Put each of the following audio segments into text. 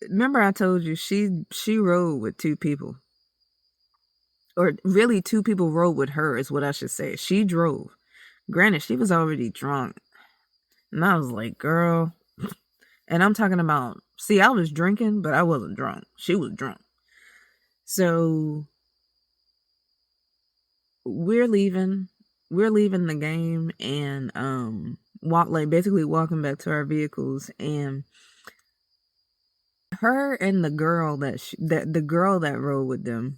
remember I told you she rode with two people. Or really two people rode with her is what I should say. She drove. Granted, she was already drunk. And I was like, girl. And I'm talking about, see, I was drinking, but I wasn't drunk. She was drunk. So we're leaving. We're leaving the game and basically walking back to our vehicles, and her and the girl that the girl that rode with them,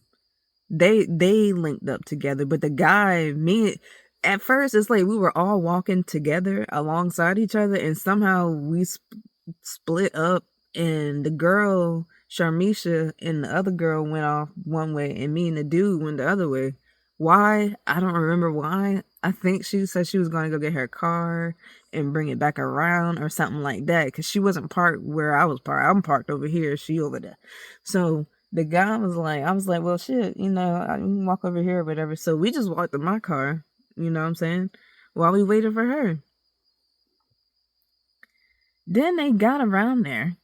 they linked up together, but the guy, me, at first it's like we were all walking together alongside each other, and somehow we split up, and the girl Sharmisha and the other girl went off one way, and me and the dude went the other way. Why? I don't remember why. I think she said she was going to go get her car and bring it back around or something like that, because she wasn't parked where I was parked. I'm parked over here, she over there. So the guy was like, I was like, well, shit, I can walk over here or whatever. So we just walked to my car, you know what I'm saying, while we waited for her. Then they got around there.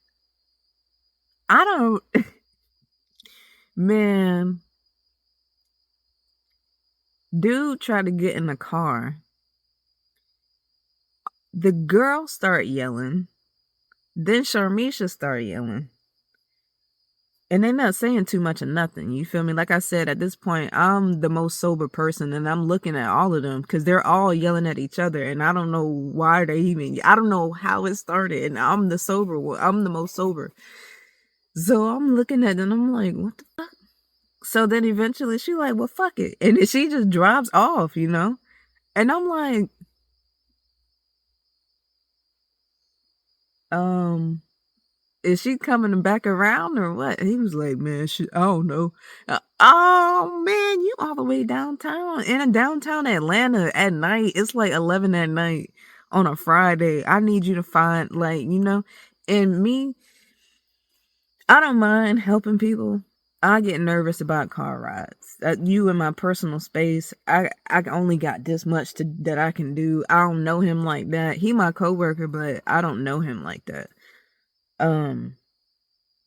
I don't, man, dude tried to get in the car. The girl started yelling. Then Sharmisha started yelling. And they're not saying too much of nothing. You feel me? Like I said, at this point, I'm the most sober person, and I'm looking at all of them because they're all yelling at each other, and I don't know why I don't know how it started, and I'm the sober one. I'm the most sober. So I'm looking at them, and I'm like, what the fuck? So then eventually she like, well, fuck it. And then she just drives off, And I'm like, is she coming back around or what? He was like, man, I don't know. Oh man, you all the way downtown, in downtown Atlanta at night. It's like 11 at night on a Friday. I need you to find, and me, I don't mind helping people. I get nervous about car rides. You in my personal space, I only got this much that I can do. I don't know him like that. He my coworker, but I don't know him like that.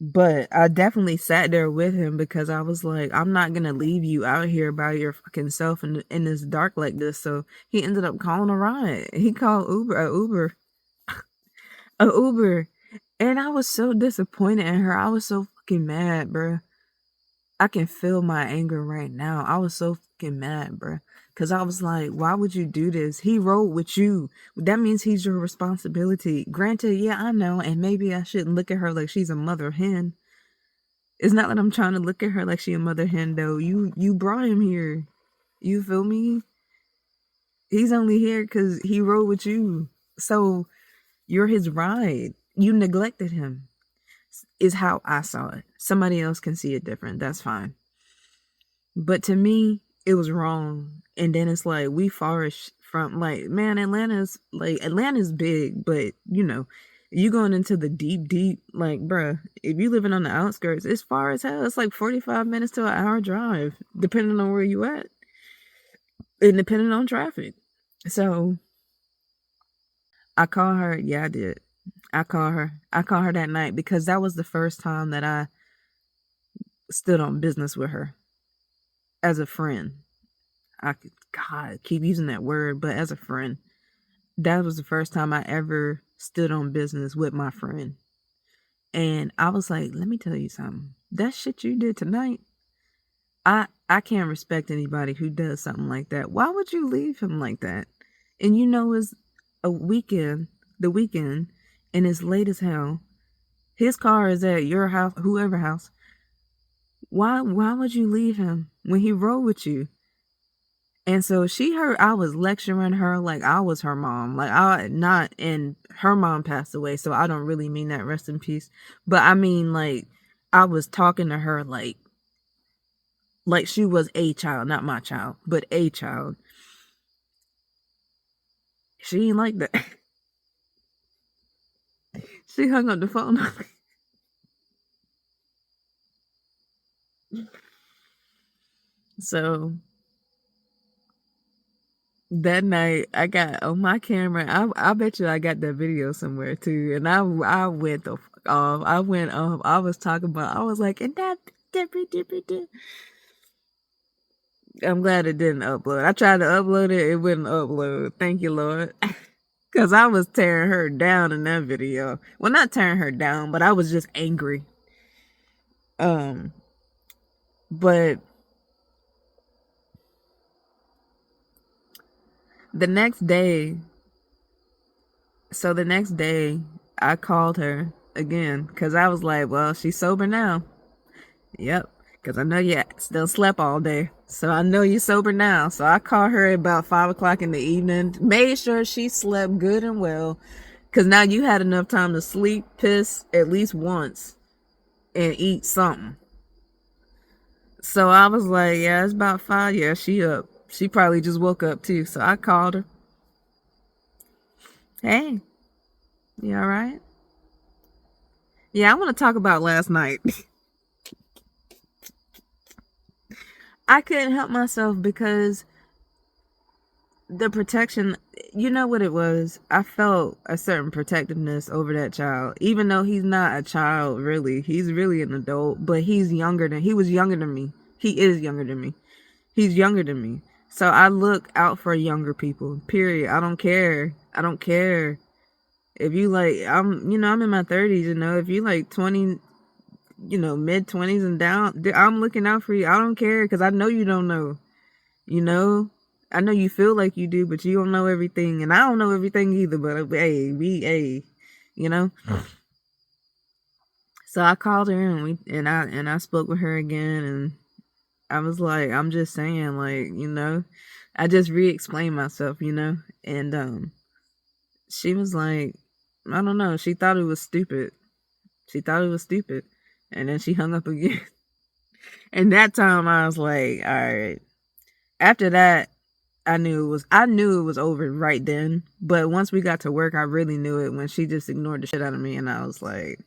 But I definitely sat there with him because I was like, I'm not gonna leave you out here by your fucking self in this dark like this. So he ended up calling a ride. He called a Uber. And I was so disappointed in her. I was so fucking mad, bruh. I can feel my anger right now. I was so fucking mad, bruh. Because I was like, why would you do this? He rode with you. That means he's your responsibility. Granted, yeah, I know. And maybe I shouldn't look at her like she's a mother hen. It's not that I'm trying to look at her like she a mother hen, though. You brought him here. You feel me? He's only here because he rode with you. So you're his ride. You neglected him. Is how I saw it. Somebody else can see it different. That's fine. But to me, it was wrong. And then it's like we far from, like, man, Atlanta's big, but you going into the deep, like, bruh, if you living on the outskirts, it's far as hell. It's like 45 minutes to an hour drive, depending on where you at. And depending on traffic. So I call her. Yeah, I did. I call her that night because that was the first time that I stood on business with her as a friend. I could, God, keep using that word, but as a friend, that was the first time I ever stood on business with my friend. And I was like, let me tell you something. That shit you did tonight, I can't respect anybody who does something like that. Why would you leave him like that? And it's the weekend, and it's late as hell. His car is at your house, whoever house. Why would you leave him when he rode with you? And so she heard I was lecturing her like I was her mom. And her mom passed away, so I don't really mean that, rest in peace. But I mean, like, I was talking to her like she was a child, not my child, but a child. She ain't like that. She hung up the phone on me. So that night I got on my camera. I bet you I got that video somewhere too, and I went the fuck fuck off. I went off. I was talking about, I was like, and that, I'm glad it didn't upload. I tried to upload it, it wouldn't upload. Thank you, Lord. Because I was tearing her down in that video. Well, not tearing her down, but I was just angry. But the next day, I called her again because I was like, well, she's sober now. Yep, because I know you still slept all day. So I know you're sober now. So I called her about 5 o'clock in the evening, made sure she slept good and well, because now you had enough time to sleep, piss at least once, and eat something. So I was like, yeah, it's about 5. Yeah, she up. She probably just woke up too. So I called her. Hey, you all right? Yeah, I want to talk about last night. I couldn't help myself because the protection, you know what it was? I felt a certain protectiveness over that child, even though he's not a child, really. He's really an adult, but he was younger than me. He is younger than me. He's younger than me. So I look out for younger people, period. I don't care. If you like, I'm in my 30s, if you like 20, mid 20s and down, I'm looking out for you. I don't care because I know you don't know. I know you feel like you do, but you don't know everything, and I don't know everything either. But hey. So I called her and I spoke with her again, and I was like, I'm just saying, like, I just re-explained myself, and she was like, I don't know, she thought it was stupid. And then she hung up again. And that time I was like, all right. After that, I knew it was over right then. But once we got to work, I really knew it when she just ignored the shit out of me, and I was like,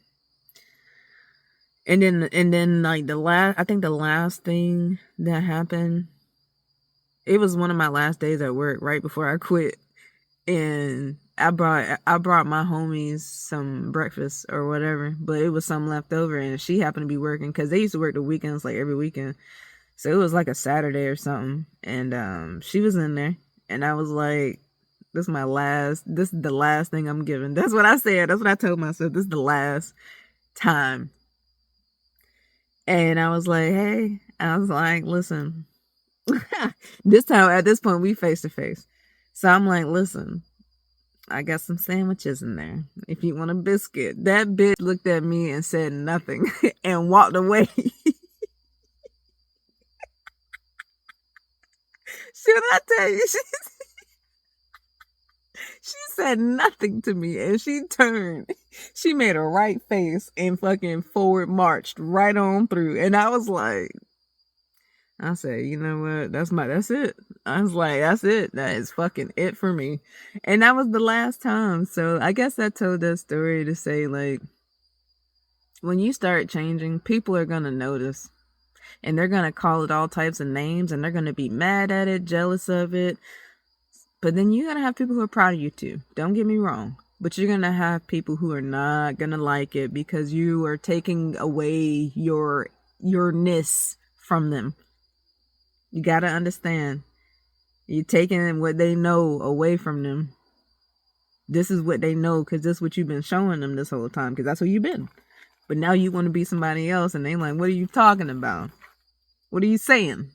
and then like I think the last thing that happened, it was one of my last days at work right before I quit, and I brought my homies some breakfast or whatever, but it was some left over, and she happened to be working because they used to work the weekends, like every weekend. So it was like a Saturday or something, and she was in there, and I was like, this is the last thing I'm giving. That's what I said. That's what I told myself. This is the last time. And I was like, hey, I was like, listen, this time, at this point, we face to face. So I'm like, listen, I got some sandwiches in there. If you want a biscuit. That bitch looked at me and said nothing and walked away. Should I tell you? She said nothing to me, and she turned. She made a right face and fucking forward marched right on through. And I was like, I said, you know what? That's it. I was like, that's it. That is fucking it for me. And that was the last time. So I guess I told that story to say, like, when you start changing, people are gonna notice. And they're gonna call it all types of names, and they're gonna be mad at it, jealous of it. But then you're gonna have people who are proud of you too. Don't get me wrong. But you're gonna have people who are not gonna like it because you are taking away yourness from them. You gotta understand. You're taking what they know away from them. This is what they know because this is what you've been showing them this whole time because that's who you've been. But now you want to be somebody else, and they like, what are you talking about? What are you saying?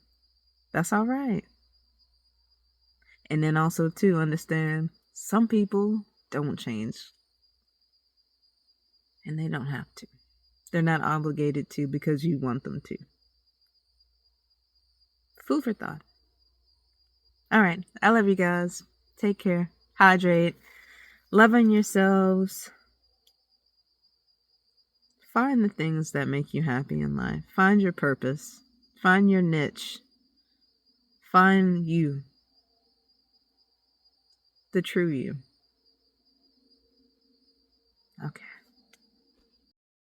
That's all right. And then also to understand, some people don't change. And they don't have to. They're not obligated to because you want them to. Food for thought. All right. I love you guys. Take care. Hydrate. Love on yourselves. Find the things that make you happy in life. Find your purpose. Find your niche. Find you. The true you. Okay.